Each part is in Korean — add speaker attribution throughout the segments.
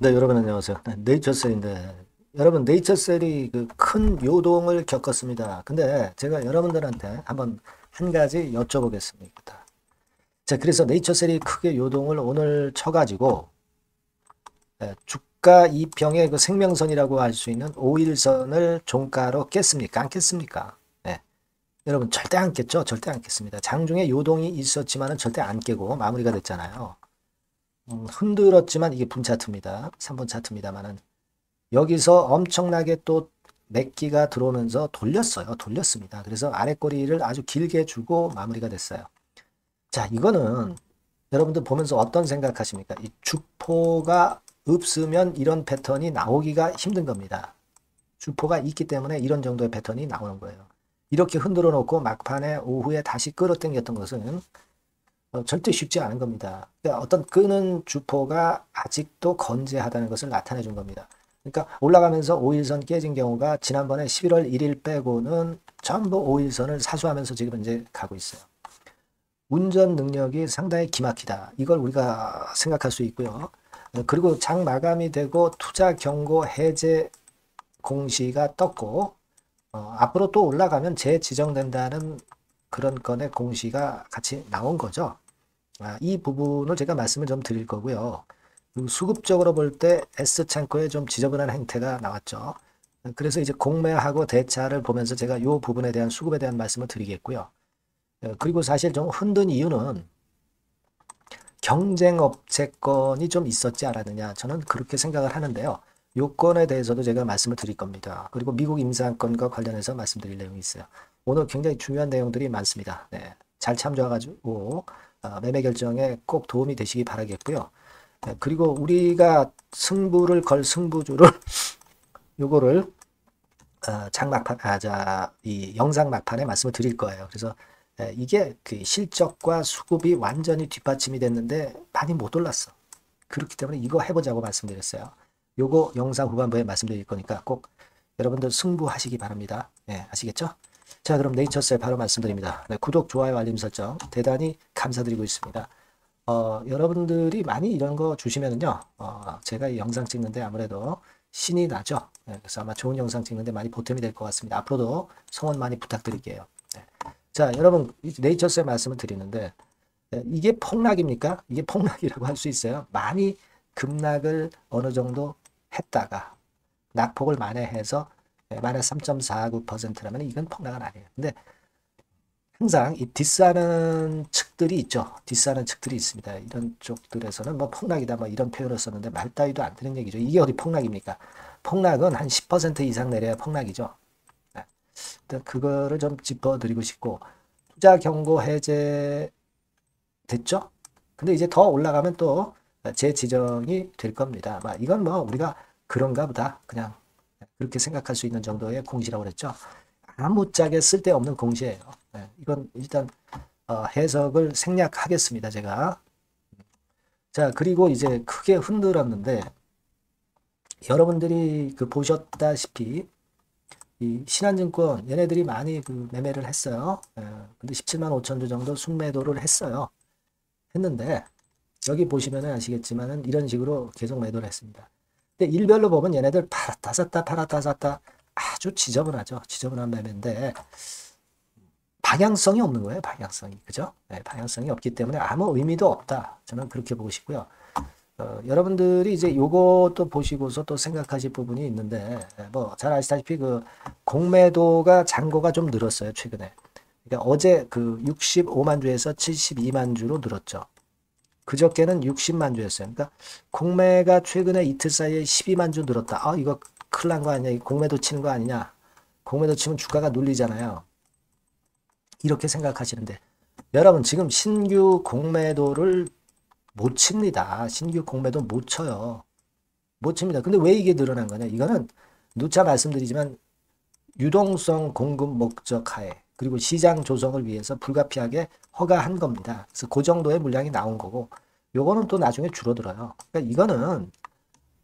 Speaker 1: 네, 여러분 안녕하세요. 네, 네이처셀인데 여러분 네이처셀이 그 큰 요동을 겪었습니다. 근데 제가 여러분들한테 한번 한 가지 여쭤보겠습니다. 자, 그래서 네이처셀이 크게 요동을 오늘 쳐가지고 주가 이평의 그 생명선이라고 할 수 있는 5일선을 종가로 깼습니까? 안 깼습니까? 네, 여러분 절대 안 깼죠? 절대 안 깼습니다. 장중에 요동이 있었지만은 절대 안 깨고 마무리가 됐잖아요. 흔들었지만 이게 분 차트입니다. 3분 차트입니다만은 여기서 엄청나게 또 맥기가 들어오면서 돌렸어요. 돌렸습니다. 그래서 아랫꼬리를 아주 길게 주고 마무리가 됐어요. 자, 이거는 여러분들 보면서 어떤 생각하십니까? 이 주포가 없으면 이런 패턴이 나오기가 힘든 겁니다. 주포가 있기 때문에 이런 정도의 패턴이 나오는 거예요. 이렇게 흔들어 놓고 막판에 오후에 다시 끌어당겼던 것은 절대 쉽지 않은 겁니다. 그러니까 어떤 끄는 주포가 아직도 건재하다는 것을 나타내 준 겁니다. 그러니까 올라가면서 5일선 깨진 경우가 지난번에 11월 1일 빼고는 전부 5일선을 사수하면서 지금 이제 가고 있어요. 운전 능력이 상당히 기막히다. 이걸 우리가 생각할 수 있고요. 그리고 장 마감이 되고 투자 경고 해제 공시가 떴고 앞으로 또 올라가면 재지정된다는 그런 건의 공시가 같이 나온 거죠. 이 부분을 제가 말씀을 좀 드릴 거고요. 수급적으로 볼 때 S창고에 좀 지저분한 행태가 나왔죠. 그래서 이제 공매하고 대차를 보면서 제가 이 부분에 대한 수급에 대한 말씀을 드리겠고요. 그리고 사실 좀 흔든 이유는 경쟁업체권이 좀 있었지 않았느냐. 저는 그렇게 생각을 하는데요. 요건에 대해서도 제가 말씀을 드릴 겁니다. 그리고 미국 임상권과 관련해서 말씀드릴 내용이 있어요. 오늘 굉장히 중요한 내용들이 많습니다. 네, 잘 참조해가지고 매매 결정에 꼭 도움이 되시기 바라겠고요. 네, 그리고 우리가 승부를 걸 승부주를 요거를 장막판, 이 영상 막판에 말씀을 드릴 거예요. 그래서 이게 그 실적과 수급이 완전히 뒷받침이 됐는데 많이 못 올랐어. 그렇기 때문에 이거 해보자고 말씀드렸어요. 요거 영상 후반부에 말씀드릴 거니까 꼭 여러분들 승부하시기 바랍니다. 네, 아시겠죠? 자, 그럼 네이처셀 바로 말씀드립니다. 네, 구독, 좋아요, 알림 설정 대단히 감사드리고 있습니다. 여러분들이 많이 이런 거 주시면은요, 제가 이 영상 찍는데 아무래도 신이 나죠. 네, 그래서 아마 좋은 영상 찍는데 많이 보탬이 될 것 같습니다. 앞으로도 성원 많이 부탁드릴게요. 네. 자, 여러분, 네이처셀 말씀을 드리는데, 네, 이게 폭락입니까? 이게 폭락이라고 할 수 있어요. 많이 급락을 어느 정도 했다가, 낙폭을 만회해서 마이너스 3.49%라면 이건 폭락은 아니에요. 근데 항상 이 디스하는 측들이 있죠. 디스하는 측들이 있습니다. 이런 쪽들에서는 뭐 폭락이다 뭐 이런 표현을 썼는데 말 따위도 안 되는 얘기죠. 이게 어디 폭락입니까? 폭락은 한 10% 이상 내려야 폭락이죠. 네. 일단 그거를 좀 짚어드리고 싶고 투자 경고 해제 됐죠? 근데 이제 더 올라가면 또 재지정이 될 겁니다. 이건 뭐 우리가 그런가 보다 그냥 그렇게 생각할 수 있는 정도의 공시라고 그랬죠. 아무짝에 쓸데없는 공시예요. 네, 이건 일단 해석을 생략하겠습니다. 제가. 자, 그리고 이제 크게 흔들었는데 여러분들이 그 보셨다시피 이 신한증권 얘네들이 많이 그 매매를 했어요. 근데 17만 5천 주 정도 순매도를 했어요. 했는데 여기 보시면 아시겠지만은 이런 식으로 계속 매도를 했습니다. 근데 일별로 보면 얘네들 팔았다 샀다 팔았다 샀다 아주 지저분하죠. 지저분한 매매인데 방향성이 없는 거예요. 방향성이. 그죠? 네, 방향성이 없기 때문에 아무 의미도 없다. 저는 그렇게 보고 싶고요. 여러분들이 이제 요것도 보시고서 또 생각하실 부분이 있는데, 뭐, 잘 아시다시피 그 공매도가 잔고가 좀 늘었어요. 최근에. 그러니까 어제 그 65만 주에서 72만 주로 늘었죠. 그저께는 60만 주였어요. 그러니까 공매가 최근에 이틀 사이에 12만 주 늘었다. 이거 큰일 난 거 아니냐. 공매도 치는 거 아니냐. 공매도 치면 주가가 눌리잖아요. 이렇게 생각하시는데 여러분 지금 신규 공매도를 못 칩니다. 신규 공매도 못 쳐요. 못 칩니다. 근데 왜 이게 늘어난 거냐? 이거는 누차 말씀드리지만 유동성 공급 목적 하에 그리고 시장 조성을 위해서 불가피하게 허가한 겁니다. 그래서 그 정도의 물량이 나온 거고 요거는 또 나중에 줄어들어요. 그러니까 이거는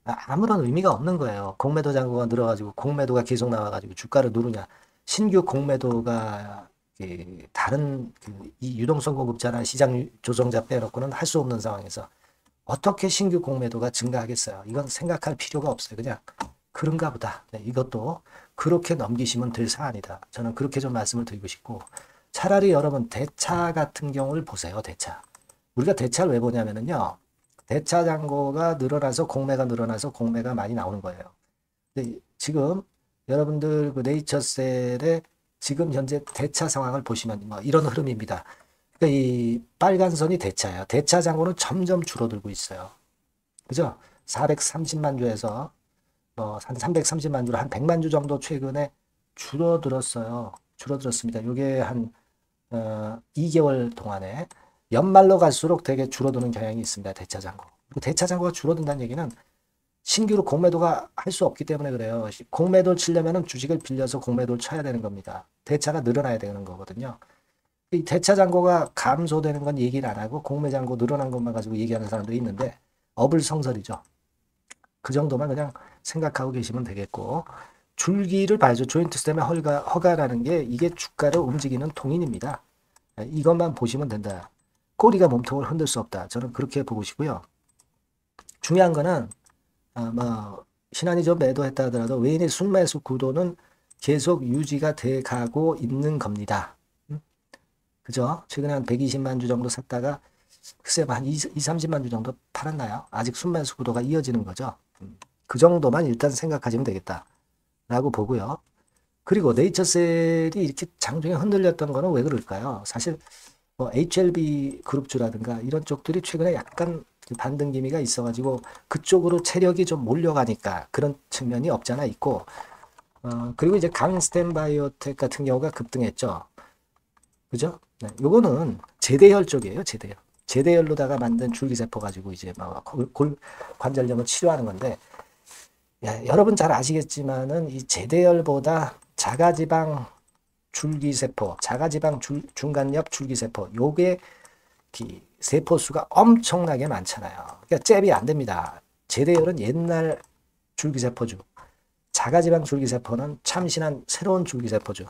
Speaker 1: 아무런 의미가 없는 거예요. 공매도 잔고가 늘어가지고 공매도가 계속 나와가지고 주가를 누르냐. 신규 공매도가 다른 이 유동성 공급자나 시장 조성자 빼놓고는 할 수 없는 상황에서 어떻게 신규 공매도가 증가하겠어요? 이건 생각할 필요가 없어요. 그냥 그런가 보다. 네, 이것도 그렇게 넘기시면 될 사안이다. 저는 그렇게 좀 말씀을 드리고 싶고, 차라리 여러분 대차 같은 경우를 보세요. 대차. 우리가 대차를 왜 보냐면은요. 대차 잔고가 늘어나서 공매가 늘어나서 공매가 많이 나오는 거예요. 근데 지금 여러분들 그 네이처셀의 지금 현재 대차 상황을 보시면 뭐 이런 흐름입니다. 그러니까 이 빨간 선이 대차예요. 대차 잔고는 점점 줄어들고 있어요. 그죠? 430만 주에서 한 330만 주로 한 100만 주 정도 최근에 줄어들었어요. 줄어들었습니다. 이게 한 2개월 동안에 연말로 갈수록 되게 줄어드는 경향이 있습니다. 대차 잔고. 대차 잔고가 줄어든다는 얘기는 신규로 공매도가 할 수 없기 때문에 그래요. 공매도를 치려면 주식을 빌려서 공매도를 쳐야 되는 겁니다. 대차가 늘어나야 되는 거거든요. 이 대차 잔고가 감소되는 건 얘기를 안 하고 공매 잔고 늘어난 것만 가지고 얘기하는 사람도 있는데 어불성설이죠. 그 정도만 그냥 생각하고 계시면 되겠고, 줄기를 봐야죠. 조인트 스템의 허가라는 게 이게 주가를 움직이는 통인입니다. 이것만 보시면 된다. 꼬리가 몸통을 흔들 수 없다. 저는 그렇게 보고 싶고요. 중요한 거는 신한이 좀 매도했다 하더라도 외인의 순매수 구도는 계속 유지가 돼 가고 있는 겁니다. 그죠? 최근에 한 120만 주 정도 샀다가 글쎄 한 30만 주 정도 팔았나요? 아직 순매수 구도가 이어지는 거죠. 그 정도만 일단 생각하시면 되겠다 라고 보고요. 그리고 네이처셀이 이렇게 장중에 흔들렸던 거는 왜 그럴까요? 사실 HLB 그룹주라든가 이런 쪽들이 최근에 약간 반등 기미가 있어가지고 그쪽으로 체력이 좀 몰려가니까 그런 측면이 없잖아 있고, 그리고 이제 강스텐 바이오텍 같은 경우가 급등했죠. 그죠? 네, 요거는 제대혈 쪽이에요. 제대혈로다가 만든 줄기세포 가지고 이제 관절염을 치료하는 건데, 여러분 잘 아시겠지만은 이 제대혈보다 자가지방 줄기세포, 자가지방 중간엽 줄기세포, 요게 세포 수가 엄청나게 많잖아요. 그러니까 잽이 안 됩니다. 제대혈은 옛날 줄기세포주, 자가지방 줄기세포는 참신한 새로운 줄기세포주.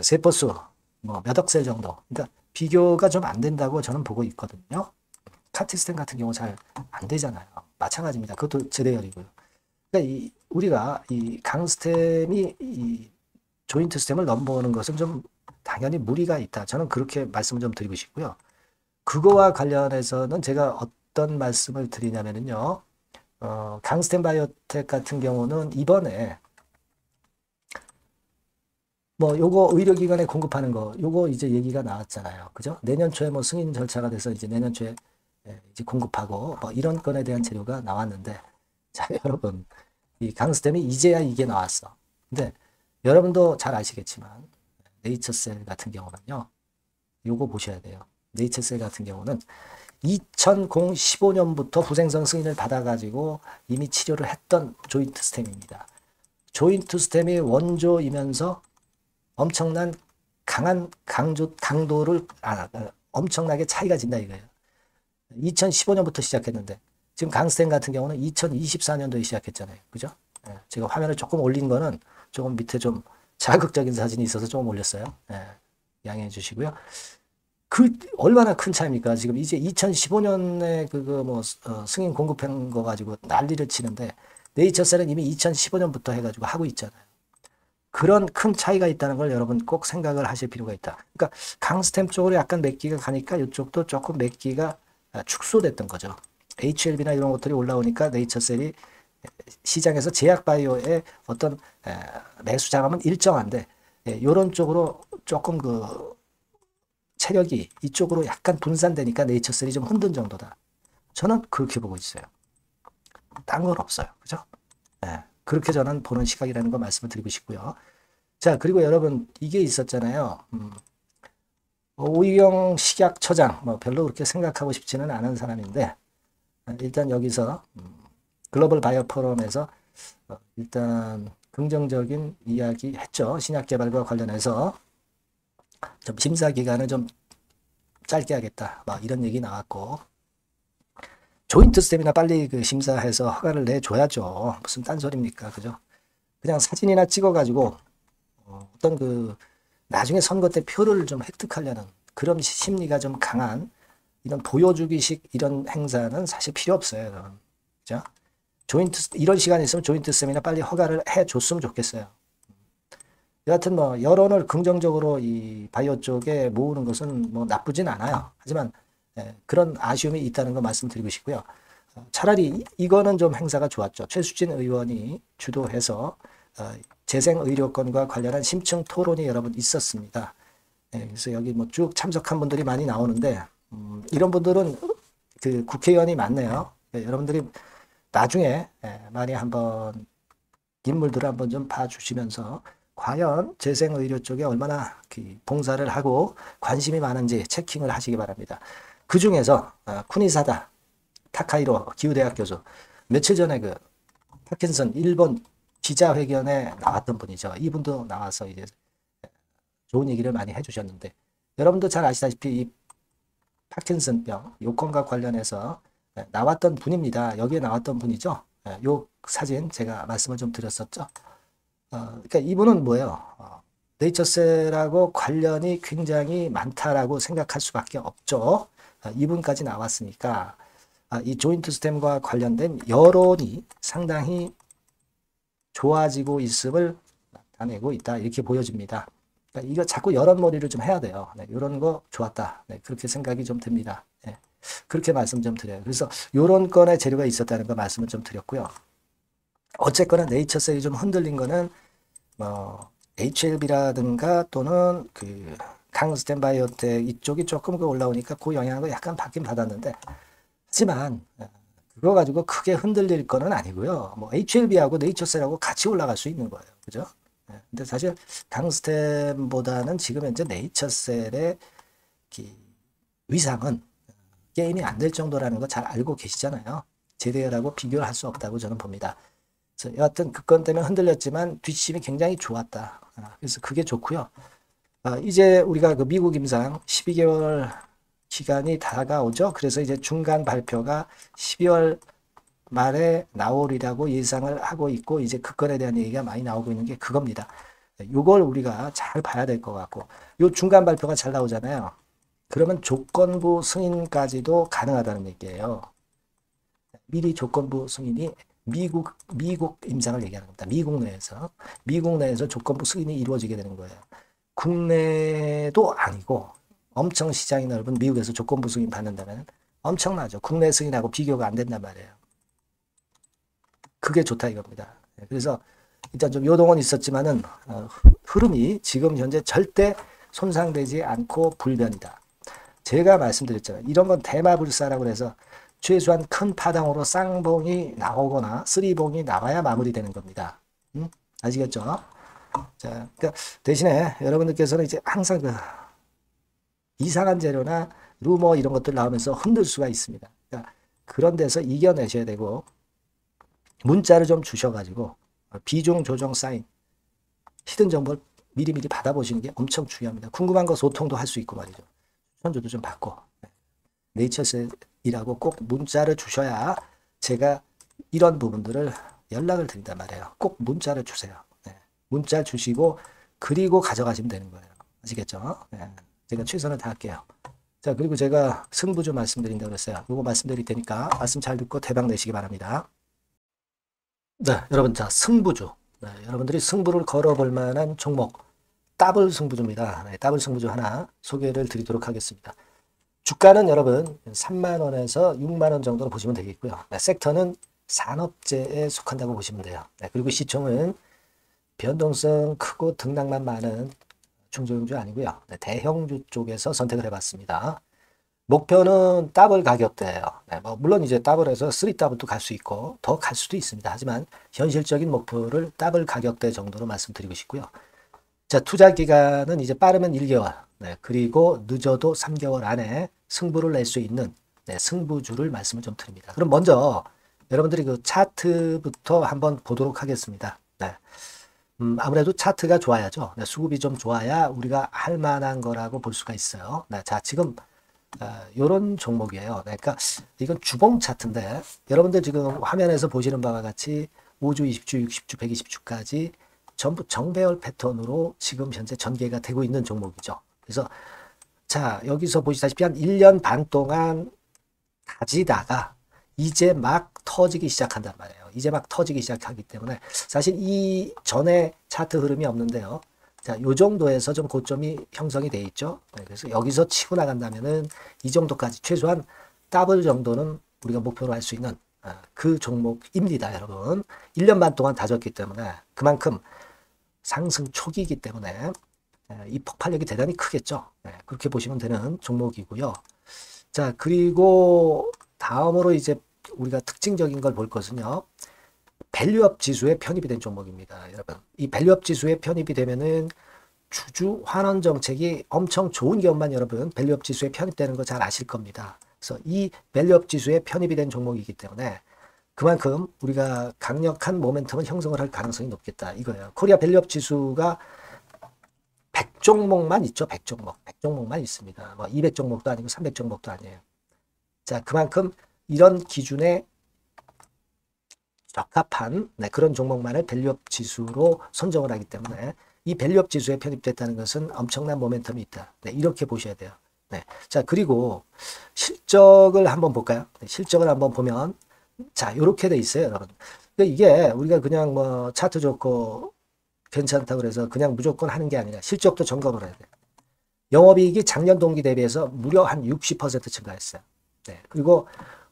Speaker 1: 세포수 몇억 셀 정도. 그러니까 비교가 좀 안 된다고 저는 보고 있거든요. 카티스텐 같은 경우 잘 안 되잖아요. 마찬가지입니다. 그것도 제대혈이고요. 그러니까 우리가 이 강스템이 이 조인트 스템을 넘보는 것은 좀 당연히 무리가 있다. 저는 그렇게 말씀을 좀 드리고 싶고요. 그거와 관련해서는 제가 어떤 말씀을 드리냐면요. 강스텐 바이오텍 같은 경우는 이번에 요거 의료기관에 공급하는 거, 요거 이제 얘기가 나왔잖아요. 그죠? 내년 초에 승인 절차가 돼서 이제 내년 초에 이제 공급하고 이런 건에 대한 재료가 나왔는데, 자, 여러분, 이 강스템이 이제야 이게 나왔어. 근데 여러분도 잘 아시겠지만 네이처셀 같은 경우는요. 요거 보셔야 돼요. 네이처셀 같은 경우는 2015년부터 후생성 승인을 받아가지고 이미 치료를 했던 조인트 스템입니다. 조인트 스템이 원조이면서 엄청난 강도를 엄청나게 차이가 진다 이거예요. 2015년부터 시작했는데 지금 강스템 같은 경우는 2024년도에 시작했잖아요. 그죠? 제가 화면을 조금 올린 거는 조금 밑에 좀 자극적인 사진이 있어서 조금 올렸어요. 양해해 주시고요. 얼마나 큰 차이입니까? 지금 이제 2015년에 승인 공급한 거 가지고 난리를 치는데 네이처셀은 이미 2015년부터 해가지고 하고 있잖아요. 그런 큰 차이가 있다는 걸 여러분 꼭 생각을 하실 필요가 있다. 그러니까 강스템 쪽으로 약간 몇 기가 가니까 이쪽도 조금 몇 기가 축소됐던 거죠. HLB나 이런 것들이 올라오니까 네이처셀이 시장에서 제약바이오의 어떤 매수 자금은 일정한데 이런 쪽으로 조금 체력이 이쪽으로 약간 분산되니까 네이처셀이 좀 흔든 정도다. 저는 그렇게 보고 있어요. 딴 건 없어요. 그죠? 그렇게 저는 보는 시각이라는 거 말씀을 드리고 싶고요. 자, 그리고 여러분 이게 있었잖아요. 오희경 식약처장 별로 그렇게 생각하고 싶지는 않은 사람인데 일단 여기서 글로벌 바이오 포럼에서 일단 긍정적인 이야기 했죠. 신약 개발과 관련해서 좀 심사 기간을 좀 짧게 하겠다. 이런 얘기 나왔고, 조인트 스텝이나 빨리 심사해서 허가를 내줘야죠. 무슨 딴소리입니까? 그죠? 그냥 사진이나 찍어가지고 어떤 나중에 선거 때 표를 좀 획득하려는 그런 심리가 좀 강한 이런 보여주기식 이런 행사는 사실 필요 없어요. 여러분. 그죠? 조인트, 이런 시간이 있으면 조인트 세미나 빨리 허가를 해줬으면 좋겠어요. 여하튼 뭐 여론을 긍정적으로 이 바이오 쪽에 모으는 것은 뭐 나쁘진 않아요. 하지만 그런 아쉬움이 있다는 거 말씀드리고 싶고요. 차라리 이거는 좀 행사가 좋았죠. 최수진 의원이 주도해서 재생의료권과 관련한 심층 토론이 여러분 있었습니다. 그래서 여기 뭐 쭉 참석한 분들이 많이 나오는데 이런 분들은 그 국회의원이 많네요. 여러분들이 나중에 많이 한번 인물들을 한번 좀 봐주시면서 과연 재생의료 쪽에 얼마나 봉사를 하고 관심이 많은지 체킹을 하시기 바랍니다. 그 중에서 쿠니사다 타카히로 기후대학 교수 며칠 전에 그 파킨슨 일본 기자회견에 나왔던 분이죠. 이분도 나와서 이제 좋은 얘기를 많이 해주셨는데 여러분도 잘 아시다시피 이 파킨슨병 요건과 관련해서 나왔던 분입니다. 여기에 나왔던 분이죠. 요 사진 제가 말씀을 좀 드렸었죠. 그러니까 이분은 뭐예요? 네이처셀하고 관련이 굉장히 많다라고 생각할 수밖에 없죠. 이분까지 나왔으니까 이 조인트 스템과 관련된 여론이 상당히 좋아지고 있음을 나타내고 있다. 이렇게 보여집니다. 그러니까 이거 자꾸 여론몰이를 좀 해야 돼요. 이런 거 좋았다. 그렇게 생각이 좀 듭니다. 그렇게 말씀 좀 드려요. 그래서 이런 건의 재료가 있었다는 거 말씀을 좀 드렸고요. 어쨌거나 네이처셀이 좀 흔들린 거는 뭐 HLB라든가 또는 그 강스텐 바이오텍 이쪽이 조금 올라오니까 그 영향을 약간 받긴 받았는데 하지만 그거 가지고 크게 흔들릴 거는 아니고요. 뭐 HLB하고 네이처셀하고 같이 올라갈 수 있는 거예요. 그죠? 근데 사실 강스텐보다는 지금 현재 네이처셀의 위상은 게임이 안 될 정도라는 거 잘 알고 계시잖아요. 제대하고 비교를 할 수 없다고 저는 봅니다. 그래서 여하튼 그 건 때문에 흔들렸지만 뒷심이 굉장히 좋았다. 그래서 그게 좋고요. 이제 우리가 그 미국 임상 12개월 기간이 다가오죠. 그래서 이제 중간 발표가 12월 말에 나오리라고 예상을 하고 있고 이제 그 건에 대한 얘기가 많이 나오고 있는 게 그겁니다. 이걸 우리가 잘 봐야 될 것 같고 요 중간 발표가 잘 나오잖아요. 그러면 조건부 승인까지도 가능하다는 얘기예요. 미리 조건부 승인이 미국 임상을 얘기하는 겁니다. 미국 내에서 조건부 승인이 이루어지게 되는 거예요. 국내도 아니고 엄청 시장이 넓은 미국에서 조건부 승인 받는다면 엄청나죠. 국내 승인하고 비교가 안 된단 말이에요. 그게 좋다 이겁니다. 그래서 일단 좀 요동은 있었지만은 흐름이 지금 현재 절대 손상되지 않고 불변이다. 제가 말씀드렸잖아요. 이런 건 대마불사라고 해서 최소한 큰 파당으로 쌍봉이 나오거나 쓰리봉이 나와야 마무리되는 겁니다. 아시겠죠? 자, 그러니까 대신에 여러분들께서는 이제 항상 그 이상한 재료나 루머 이런 것들 나오면서 흔들 수가 있습니다. 그러니까 그런 데서 이겨내셔야 되고 문자를 좀 주셔가지고 비중 조정 사인 히든 정보를 미리미리 받아보시는 게 엄청 중요합니다. 궁금한 거 소통도 할 수 있고 말이죠. 추천주도 좀 받고 네이처셀이라고 꼭 문자를 주셔야 제가 이런 부분들을 연락을 드린단 말이에요. 꼭 문자를 주세요. 문자 주시고 그리고 가져가시면 되는 거예요. 아시겠죠? 제가 최선을 다할게요. 자, 그리고 제가 승부주 말씀드린다고 그랬어요. 이거 말씀드릴 테니까 말씀 잘 듣고 대박 내시기 바랍니다. 네, 여러분, 자, 승부주. 여러분들이 승부를 걸어볼 만한 종목, 더블 승부주입니다. 더블 승부주 하나 소개를 드리도록 하겠습니다. 주가는 여러분 3만원에서 6만원 정도로 보시면 되겠고요. 섹터는 산업재에 속한다고 보시면 돼요. 그리고 시총은 변동성 크고 등락만 많은 중소형주 아니고요. 대형주 쪽에서 선택을 해봤습니다. 목표는 더블 가격대예요. 뭐 물론 이제 더블에서 3더블도 갈 수 있고 더 갈 수도 있습니다. 하지만 현실적인 목표를 더블 가격대 정도로 말씀드리고 싶고요. 자, 투자 기간은 이제 빠르면 1개월, 그리고 늦어도 3개월 안에 승부를 낼 수 있는 승부주를 말씀을 좀 드립니다. 그럼 먼저 여러분들이 그 차트부터 한번 보도록 하겠습니다. 아무래도 차트가 좋아야죠. 수급이 좀 좋아야 우리가 할 만한 거라고 볼 수가 있어요. 자, 지금 요런 종목이에요. 그러니까 이건 주봉 차트인데 여러분들 지금 화면에서 보시는 바와 같이 5주, 20주, 60주, 120주까지 전부 정배열 패턴으로 지금 현재 전개가 되고 있는 종목이죠. 그래서 자, 여기서 보시다시피 한 1년 반 동안 다지다가 이제 막 터지기 시작한단 말이에요. 이제 막 터지기 시작하기 때문에 사실 이 전에 차트 흐름이 없는데요. 자, 요 정도에서 좀 고점이 형성이 돼 있죠. 네, 그래서 여기서 치고 나간다면은 이 정도까지 최소한 더블 정도는 우리가 목표로 할 수 있는 그 종목입니다, 여러분. 1년 반 동안 다졌기 때문에 그만큼 상승 초기이기 때문에 이 폭발력이 대단히 크겠죠. 네, 그렇게 보시면 되는 종목이고요. 자, 그리고 다음으로 이제 우리가 특징적인 걸 볼 것은요. 밸류업 지수에 편입이 된 종목입니다, 여러분. 이 밸류업 지수에 편입이 되면은 주주 환원 정책이 엄청 좋은 경우만 여러분 밸류업 지수에 편입되는 거 잘 아실 겁니다. 그래서 이 밸류업 지수에 편입이 된 종목이기 때문에 그만큼 우리가 강력한 모멘텀을 형성을 할 가능성이 높겠다 이거예요. 코리아 밸류업 지수가 100종목만 있죠. 100종목. 100종목만 있습니다. 뭐 200종목도 아니고 300종목도 아니에요. 자, 그만큼 이런 기준에 적합한 그런 종목만을 밸류업 지수로 선정을 하기 때문에 이 밸류업 지수에 편입됐다는 것은 엄청난 모멘텀이 있다. 네, 이렇게 보셔야 돼요. 네. 자, 그리고 실적을 한번 볼까요? 네, 실적을 한번 보면 자, 이렇게 돼 있어요, 여러분. 그러니까 이게 우리가 그냥 뭐 차트 좋고 괜찮다고 그래서 그냥 무조건 하는 게 아니라 실적도 점검을 해야 돼요. 영업이익이 작년 동기 대비해서 무려 한 60% 증가했어요. 네. 그리고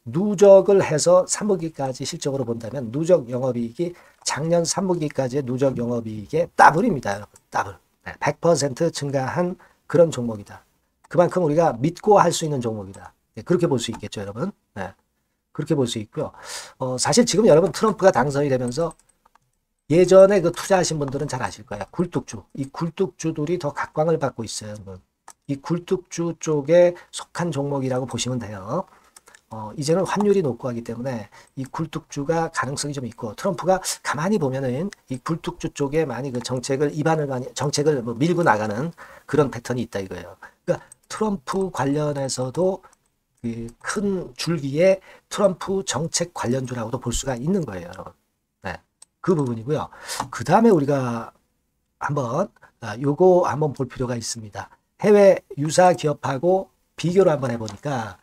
Speaker 1: 누적을 해서 3분기까지 실적으로 본다면 누적 영업이익이 작년 3분기까지의 누적 영업이익의 더블입니다, 여러분. 더블. 네. 100% 증가한 그런 종목이다. 그만큼 우리가 믿고 할 수 있는 종목이다. 네. 그렇게 볼 수 있겠죠, 여러분. 네. 그렇게 볼 수 있고요. 사실 지금 여러분 트럼프가 당선이 되면서 예전에 그 투자하신 분들은 잘 아실 거예요. 굴뚝주. 이 굴뚝주들이 더 각광을 받고 있어요. 이 굴뚝주 쪽에 속한 종목이라고 보시면 돼요. 이제는 환율이 높고 하기 때문에 이 굴뚝주가 가능성이 좀 있고 트럼프가 가만히 보면은 이 굴뚝주 쪽에 많이 그 정책을 뭐 밀고 나가는 그런 패턴이 있다 이거예요. 그러니까 트럼프 관련해서도 그 큰 줄기에 트럼프 정책 관련주라고도 볼 수가 있는 거예요, 여러분. 네, 그 부분이고요. 그 다음에 우리가 한번 요거 한번 볼 필요가 있습니다. 해외 유사 기업하고 비교를 한번 해보니까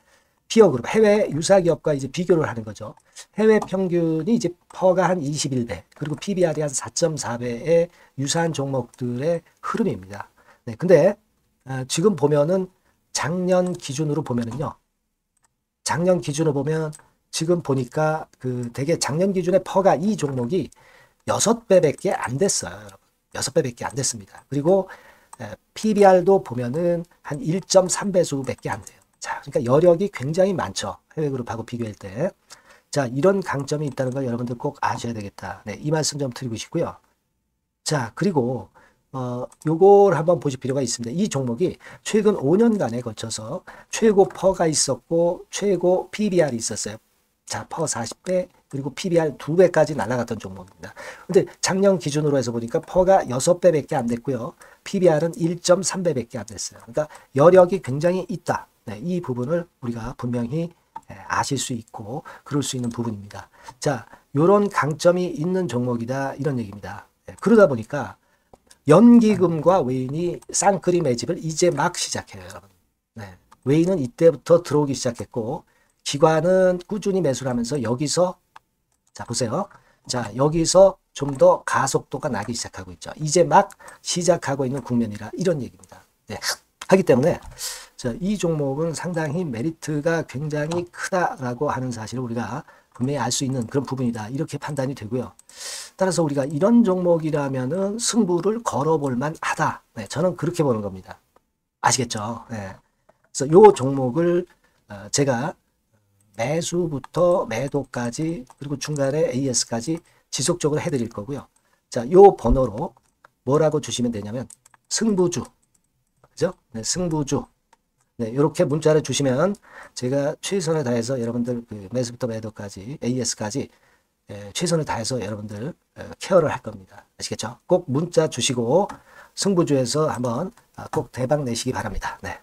Speaker 1: 피어그룹 해외 유사 기업과 이제 비교를 하는 거죠. 해외 평균이 이제 퍼가 한 21배 그리고 PBR이 한 4.4배의 유사한 종목들의 흐름입니다. 네, 근데 지금 보면은 작년 기준으로 보면은요. 작년 기준으로 보면 지금 보니까 그 되게 작년 기준의 퍼가 이 종목이 6배밖에 안 됐어요, 여러분. 6배밖에 안 됐습니다. 그리고 PBR도 보면은 한 1.3배수밖에 안 돼요. 자, 그러니까 여력이 굉장히 많죠. 해외 그룹하고 비교할 때. 자, 이런 강점이 있다는 걸 여러분들 꼭 아셔야 되겠다. 네, 이 말씀 좀 드리고 싶고요. 자, 그리고 요걸 한번 보실 필요가 있습니다. 이 종목이 최근 5년간에 걸쳐서 최고 퍼가 있었고 최고 PBR이 있었어요. 자, 퍼 40배 그리고 PBR 2배까지 날아갔던 종목입니다. 근데 작년 기준으로 해서 보니까 퍼가 6배밖에 안 됐고요. PBR은 1.3배밖에 안 됐어요. 그러니까 여력이 굉장히 있다. 네, 이 부분을 우리가 분명히 아실 수 있고 그럴 수 있는 부분입니다. 자, 요런 강점이 있는 종목이다 이런 얘기입니다. 네, 그러다 보니까 연기금과 외인이 쌍끌이 매집을 이제 막 시작해요, 여러분. 네, 외인은 이때부터 들어오기 시작했고 기관은 꾸준히 매수를 하면서 여기서 자 보세요. 자, 여기서 좀 더 가속도가 나기 시작하고 있죠. 이제 막 시작하고 있는 국면이라 이런 얘기입니다. 네, 하기 때문에 자, 이 종목은 상당히 메리트가 굉장히 크다라고 하는 사실을 우리가 분명히 알 수 있는 그런 부분이다. 이렇게 판단이 되고요. 따라서 우리가 이런 종목이라면은 승부를 걸어볼 만하다. 네, 저는 그렇게 보는 겁니다. 아시겠죠? 네. 그래서 요 종목을 제가 매수부터 매도까지 그리고 중간에 AS까지 지속적으로 해드릴 거고요. 자, 요 번호로 뭐라고 주시면 되냐면 승부주, 그죠? 네, 승부주. 네, 이렇게 문자를 주시면 제가 최선을 다해서 여러분들 그 매수부터 매도까지 AS까지 최선을 다해서 여러분들 케어를 할 겁니다. 아시겠죠? 꼭 문자 주시고 승부주에서 한번 꼭 대박 내시기 바랍니다. 네.